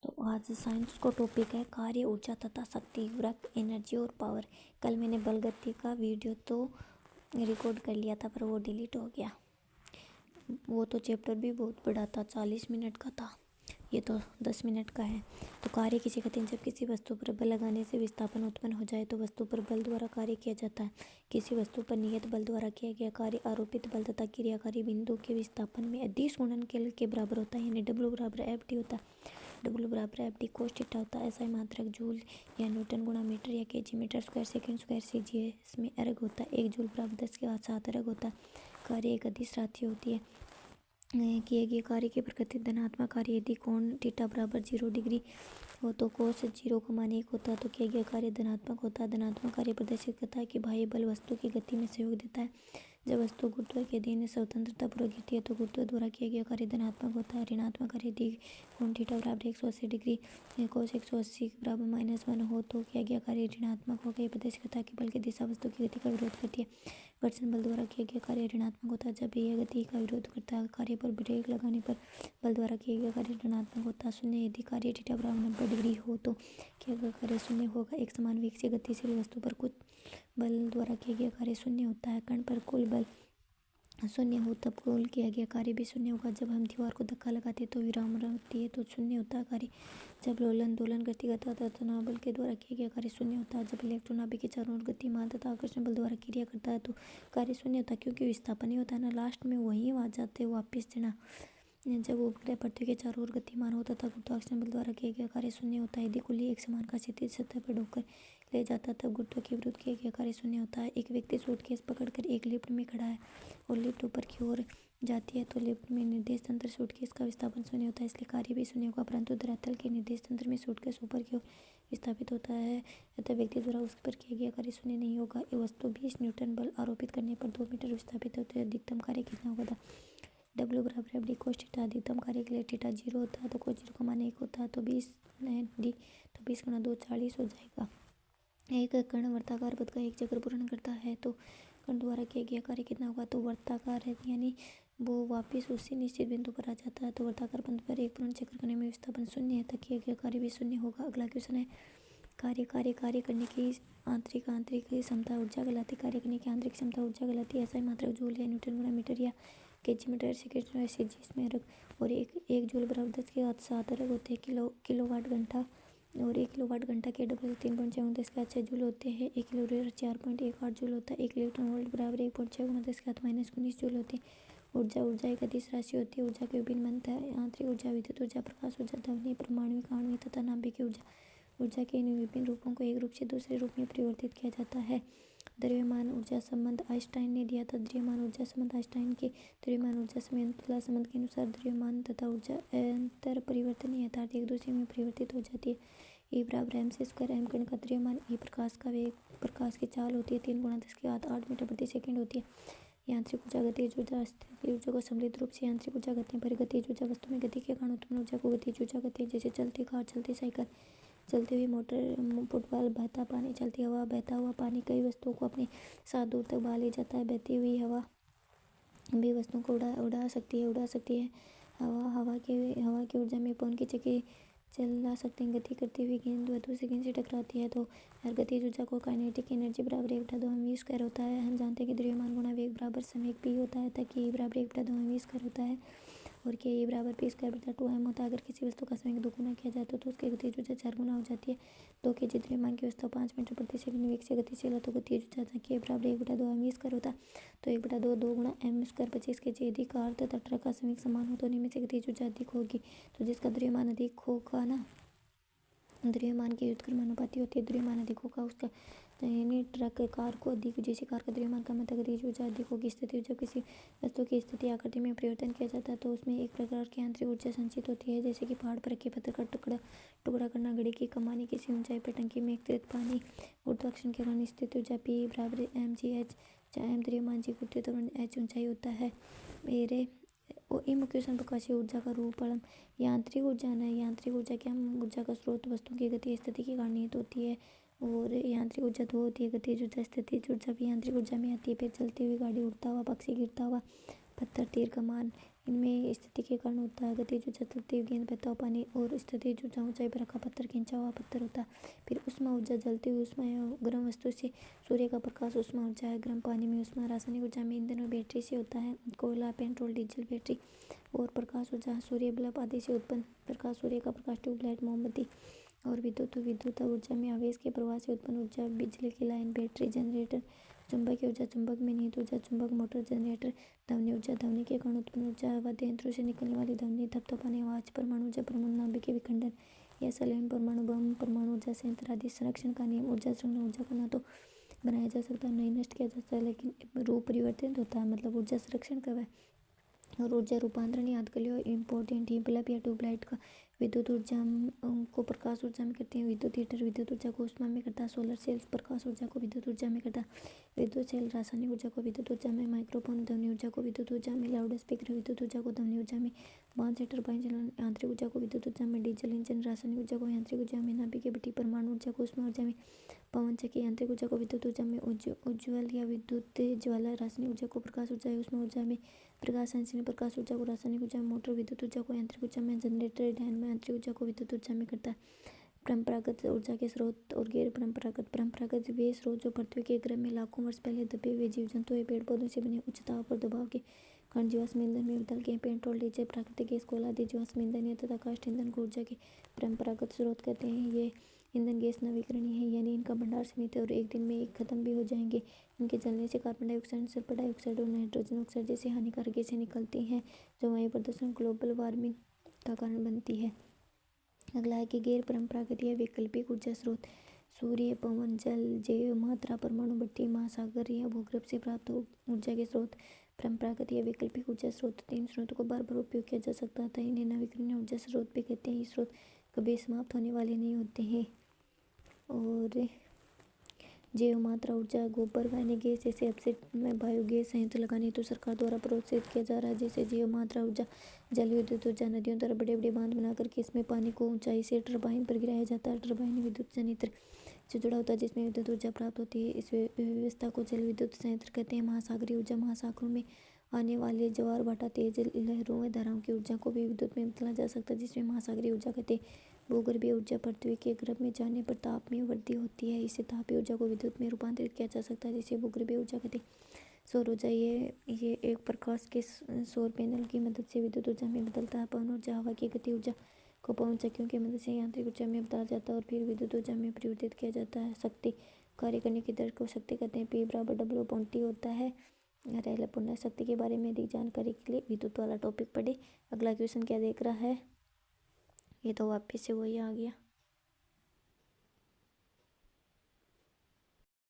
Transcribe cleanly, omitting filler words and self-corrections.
तो आज साइंस को टॉपिक है कार्य ऊर्जा तथा शक्ति वर्क एनर्जी और पावर। कल मैंने बल गति का वीडियो तो रिकॉर्ड कर लिया था पर वो डिलीट हो गया। वो तो चैप्टर भी बहुत बड़ा था, 40 मिनट का था, ये तो 10 मिनट का है। तो कार्य किसी कहते हैं जब किसी वस्तु पर बल लगाने से विस्थापन उत्पन्न हो जाए तो वस्तु पर बल द्वारा कार्य किया जाता है। किसी वस्तु पर नियत बल द्वारा किया गया कार्य आरोपित बल तथा क्रियाकारी बिंदु के विस्थापन में अदिश गुणन के बराबर होता है, यानी W बराबर FD होता है। W बराबर FD cos थीटा होता है। ऐसा ही मात्रक जूल या न्यूटन गुणा मीटर या KG metre square second square CGS में अर्ग होता है। 1 जूल बराबर 10⁻7 अर्ग होता है। कार्य एक अदिश राशि होती है। किए गए कार्य के प्रकृति धनात्मक कार्य यदि कोण थीटा बराबर 0 डिग्री हो तो कोस 0,1 होता है तो किया गया कार्य धनात्मक होता है। धनात्मक कार्य प्रदर्शित करता है कि बाह्य बल वस्तु की गति में सहयोग देता है। जब वस्तु गुरुत्व के अधीन स्वतंत्रता पूर्वक गिरती है तो गुरुत्व द्वारा किया गया कार्य धनात्मक होता है। ऋणात्मक कार्य यदि कोण थीटा बराबर 180 डिग्री कोस 180 बराबर -1 हो तो किया गया कार्य ऋणात्मक होगा। यह प्रदर्शित करता है कि बल की दिशा वस्तु की गति का विरोध करती है। घर्षण बल द्वारा किया गया कार्य ऋणात्मक होता है। जब यह गति का विरोध करता है कार्य पर ब्रेक लगाने पर बल द्वारा किया गया कार्य ऋणात्मक होता है। शून्य यदि कार्य थीटा बराबर 90 डिग्री हो तो किया गया कार्य शून्य होगा। एक समान वेग से गतिशील वस्तु पर कुछ बल द्वारा किया गया कार्य शून्य होता है। कण पर कुल बल शून्य हो तब कुल किया गया कार्य भी शून्य होगा। जब हम दीवार को धक्का लगाते हैं तो विराम होती है तो शून्य होता है कार्य। जब लोलन दोलन गति करता है तनाव बल के द्वारा किया गया कार्य शून्य होता है। जब इलेक्ट्रॉन नाभिक के चारों ओर गतिमान तथा आकर्षण बल द्वारा क्रिया करता है तो कार्य शून्य होता है, क्योंकि विस्थापन ही होता है ना, लास्ट में वही आ जाते हैं वापिस देना। जब उपग्रह पृथ्वी के चारों ओर गतिमान हो तथा गुरुत्वाकर्षण बल द्वारा किया गया कार्य शून्य होता है। यदि कुल्ली एक समान का क्षैतिज सतह पर ढोकर ले जाता है तब गुरुत्व के विरुद्ध किया गया कार्य शून्य होता है। एक व्यक्ति सूटकेस पकड़कर एक लिफ्ट में खड़ा है और लिफ्ट ऊपर की ओर जाती है तो लिफ्ट में निर्देश तंत्र सूटकेस का विस्थापन शून्य होता है, इसलिए कार्य भी शून्य होगा। परंतु धरातल के निर्देश तंत्र में सूटकेस ऊपर की ओर विस्थापित होता है अतः व्यक्ति द्वारा उस पर किया गया कार्य शून्य नहीं होगा। ये वस्तु 20 न्यूटन बल आरोपित करने पर 2 मीटर विस्थापित होते हैं। अधिकतम कार्य कितना होगा? W बराबर FD cos थीटा। अधिकतम कार्य के लिए थीटा 0 होता है तो cos 0,1 होता है तो 20 D तो 20 × 2 40 हो जाएगा। एक कण वर्ताकार पथ का एक चक्र पूर्ण करता है तो कण द्वारा किया गया कार्य कितना होगा? तो वर्ताकार है यानी वो वापस उसी निश्चित बिंदु पर आ जाता है तो वर्ताकार पथ पर एक पूर्ण चक्र करने में विस्थापन शून्य है तक किया गया कार्य भी शून्य होगा। अगला क्वेश्चन है कार्य करने की आंतरिक क्षमता ऊर्जा कहलाती है। कार्य करने की आंतरिक क्षमता ऊर्जा कहलाती है। ऐसा ही मात्रक जूल या न्यूटन गुणा मीटर या केजी मीटर सेकंड CGS में अर्ग और एक जूल बराबर 10⁻7 अर्ग होते हैं। किलोवाट घंटा और 1 किलोवाट घंटा के डबल 3.6 जूल होते हैं। 1 किलोरीटर 4.18 जूल होता है। 1 इलेक्ट्रॉन वोल्ट बराबर 1.6 × 10⁻⁻19 जूल होते हैं। ऊर्जा एक अदिश राशि होती है। ऊर्जा के विभिन्न मंत्र है। आंतरिक ऊर्जा, विद्युत ऊर्जा, प्रकाश ऊर्जा, ध्वनि, परमाणुक, आणविक तथा नाभिकीय ऊर्जा। ऊर्जा के इन विभिन्न रूपों को एक रूप से दूसरे रूप में परिवर्तित किया जाता है। द्रव्यमान ऊर्जा संबंध आइंस्टाइन ने दिया था। द्रव्यमान ऊर्जा संबंध आइंस्टाइन के द्रव्यमान ऊर्जा श्रृंखला संबंध के अनुसार द्रव्यमान तथा ऊर्जा अंतर परिवर्तनीय अर्थात एक दूसरे में परिवर्तित हो जाती है। E बराबर mc²। m कण का द्रव्यमान, E प्रकाश का वेग, प्रकाश की चाल होती है 3 × 10⁸ मीटर प्रति सेकंड होती है। यांत्रिक ऊर्जा, गतिज ऊर्जा, स्थितिज ऊर्जा को सम्मिलित रूप से यांत्रिक ऊर्जा कहते हैं। परिगतिज ऊर्जा वस्तु में गति के कारण उत्पन्न ऊर्जा को गतिज ऊर्जा कहते हैं। जैसे चलती कार, चलती साइकिल, चलती हुई मोटर, फुटबॉल, बहता पानी, चलती हवा, बहता हुआ पानी कई वस्तुओं को अपने साथ दूर तक बहा ले जाता है। बहती हुई हवा भी वस्तुओं को उड़ा सकती है। हवा की ऊर्जा में पवन की चक्की चला सकते हैं। गति करती हुई गेंद दूसरी गेंद से टकराती है तो हर गतिज ऊर्जा को काइनेटिक एनर्जी बराबर 1/2 mv² होता है। हम जानते हैं कि द्रव्यमान गुणा वेग बराबर संवेग p होता है ताकि E बराबर 1/2 mv² होता है और के E बराबर p²/2m होता है। अगर किसी वस्तु का संवेग 2 गुना किया जाए तो उसकी गतिज ऊर्जा 4 गुना हो जाती है। 2 kg द्रव्यमान की वस्तु 5 मीटर प्रति सेकंड वेग से गतिशील है तो गतिज ऊर्जा के बराबर 1/2 mv² होता है तो 1/2 2 गुणा m² 25 kg। यदि कार तथा ट्रक का संवेग समान हो तो उनमें से गतिज ऊर्जा अधिक होगी। तो जिसका द्रव्यमान अधिक होगा ना, द्रव्यमान की व्युत्क्रमानुपाती होती है। द्रव्यमान अधिक होगा उसका यानी ट्रक कार को अधिक, जैसे कार का द्रव्यमान कम है तो गतिज ऊर्जा अधिक होगी। स्थिति, जब किसी वस्तु की स्थिति आकृति में परिवर्तन किया जाता है तो उसमें एक प्रकार की आंतरिक ऊर्जा संचित होती है, जैसे कि पहाड़ पर रखे पत्थर का टुकड़ा करना, घड़ी की कमानी, किसी ऊंचाई पर टंकी में एकत्रित पानी। गुरुत्वाकर्षण के कारण स्थित ऊर्जा P बराबर mgh, जहाँ m द्रव्यमान, g गुरुत्वाकर्षण, h ऊंचाई होता है। मेरे मुख्य प्रकाशीय ऊर्जा का रूप यांत्रिक ऊर्जा न यांत्रिक ऊर्जा क्या ऊर्जा का स्रोत वस्तु की गति स्थिति के कारण निहित होती है और यांत्रिक ऊर्जा 2 होती है। गतिज ऊर्जा, स्थितिज ऊर्जा भी यांत्रिक ऊर्जा में आती है। फिर चलती हुई गाड़ी, उड़ता हुआ पक्षी, गिरता हुआ पत्थर, तीर कमान इनमें स्थिति के कारण होता है। गतिज ऊर्जा चलती हुई गेंद, बहता हुआ पानी और स्थितिज ऊर्जा ऊंचाई पर रखा पत्थर, खींचा हुआ पत्थर होता है। फिर ऊष्मा ऊर्जा जलती हुई ऊष्मा या गर्म वस्तु से, सूर्य का प्रकाश ऊष्मा ऊर्जा है। गर्म पानी में ऊष्मा, रासायनिक ऊर्जा में ईंधन और बैटरी से होता है। कोयला, पेट्रोल, डीजल, बैटरी और प्रकाश ऊर्जा सूर्य बल्ब आदि से उत्पन्न प्रकाश, सूर्य का प्रकाश, ट्यूबलाइट, मोमबत्ती और विद्युत ऊर्जा में आवेश के प्रवाह से उत्पन्न ऊर्जा, बिजली की लाइन, बैटरी, जनरेटर। चुंबकीय ऊर्जा, चुंबक में निहित ऊर्जा, चुंबक, मोटर, जनरेटर। ध्वनि ऊर्जा, ध्वनि के कारण उत्पन्न ऊर्जा, वाद्य यंत्रों से निकलने वाली ध्वनि, थपथपाने आवाज। परमाणु ऊर्जा, परमाणु नाभिक के विखंडन या संलयन, परमाणु बम, परमाणु ऊर्जा संयंत्र आदि। संरक्षण का नियम, ऊर्जा संरक्षण, ऊर्जा को न तो बनाया जा सकता, न ही नष्ट किया जा सकता, लेकिन रूप परिवर्तित होता है। मतलब ऊर्जा संरक्षण कब है। और ऊर्जा रूपांतरण याद कर लियो, इम्पोर्टेंट ही। बल्ब या ट्यूबलाइट का विद्युत ऊर्जा को प्रकाश ऊर्जा में करते हैं। विद्युत हीटर विद्युत ऊर्जा को ऊष्मा में करता है। सोलर सेल प्रकाश ऊर्जा को विद्युत ऊर्जा में करता है। विद्युत सेल रासायनिक ऊर्जा को विद्युत ऊर्जा में। माइक्रोफोन ध्वनि ऊर्जा को विद्युत ऊर्जा में। लाउड स्पीकर विद्युत ऊर्जा को ध्वनि ऊर्जा में। बांध से टरबाइन चलन यांत्रिक ऊर्जा को विद्युत ऊर्जा में। डीजल इंजन रासायनिक ऊर्जा को यांत्रिक ऊर्जा में। नाभिक की भट्ठी परमाणु ऊर्जा को ऊष्मा ऊर्जा में। पवन चक्की यांत्रिक ऊर्जा को विद्युत ऊर्जा में। उज्ज्वल या विद्युत ज्वाला रासायनिक ऊर्जा को प्रकाश ऊर्जा या ऊष्मा ऊर्जा में। प्रकाश संश्लेषण प्रकाश ऊर्जा को रासायनिक ऊर्जा में। मोटर विद्युत ऊर्जा को यांत्रिक ऊर्जा में। जनरेटर डायनामो यांत्रिक ऊर्जा को विद्युत ऊर्जा में करता है। परंपरागत ऊर्जा के स्रोत और गैर परंपरागत वे स्रोत जो पृथ्वी के गर्भ में लाखों वर्ष पहले दबे हुए जीव जंतु या पेड़ पौधों से बने उच्च ताप और दबाव के कारण जीवाश्म ईंधन में बदल गए। पेट्रोल, डीजल, प्राकृतिक गैस, कोयला आदि जीवाश्म ईंधन है तथा काष्ठ ईंधन को ऊर्जा के परंपरागत स्रोत कहते हैं। ये ईंधन गैस नवीकरणीय है, यानी इनका भंडार सीमित है और एक दिन में खत्म भी हो जाएंगे। इनके जलने से कार्बन डाइऑक्साइड, सल्फर डाइऑक्साइड और नाइट्रोजन ऑक्साइड जैसे हानिकारक गैसें निकलती हैं जो वायु प्रदूषण, ग्लोबल वार्मिंग का कारण बनती है। अगला है कि गैर परंपरागत या वैकल्पिक ऊर्जा स्रोत। सूर्य, पवन, जल, जैव मात्रा, परमाणु भट्ठी, महासागर या भूगर्भ से प्राप्त ऊर्जा के स्रोत। परंपरागत या वैकल्पिक ऊर्जा स्रोत, तीन स्रोतों को बार बार उपयोग किया जा सकता था। इन्हें नवीकरणीय ऊर्जा स्रोत भी कहते हैं। ये स्रोत कभी समाप्त होने वाले नहीं होते हैं। और जैव मात्रा ऊर्जा, गोबर, रासायनिक गैस जैसे अपशिष्ट में बायोगैस संयंत्र लगाने हेतु सरकार द्वारा प्रोत्साहित किया जा रहा है। जैसे जैव मात्रा ऊर्जा, जल विद्युत ऊर्जा, नदियों द्वारा बड़े बड़े बांध बना करके इसमें पानी को ऊंचाई से टरबाइन पर गिराया जाता है। टरबाइन विद्युत संयंत्र से जुड़ा होता है जिसमें विद्युत ऊर्जा प्राप्त होती है। इस व्यवस्था को जल विद्युत संयंत्र कहते हैं। महासागरीय ऊर्जा, महासागरों में आने वाले ज्वार भाटा, तेज लहरों व धाराओं की ऊर्जा को भी विद्युत में बदला जा सकता है जिसमें महासागरीय ऊर्जा कहते हैं। भूगर्भीय ऊर्जा, पृथ्वी के गर्भ में जाने पर ताप में वृद्धि होती है, इससे तापीय ऊर्जा को विद्युत में रूपांतरित किया जा सकता है जिसे भूगर्भीय ऊर्जा कहते हैं। सौर ऊर्जा, ये एक प्रकाश के सौर पैनल की मदद से विद्युत ऊर्जा में बदलता है। पवन ऊर्जा, हवा की गति ऊर्जा को पवन चक्कियों की मदद से यांत्रिक ऊर्जा में बदला जाता है और फिर विद्युत ऊर्जा में परिवर्तित किया जाता है। शक्ति, कार्य करने की दर को शक्ति कहते हैं। P=W/T होता है। पुनः शक्ति के बारे में अधिक जानकारी के लिए विद्युत वाला टॉपिक पढ़े। अगला क्वेश्चन क्या देख रहा है, ये तो वापस से वही आ गया।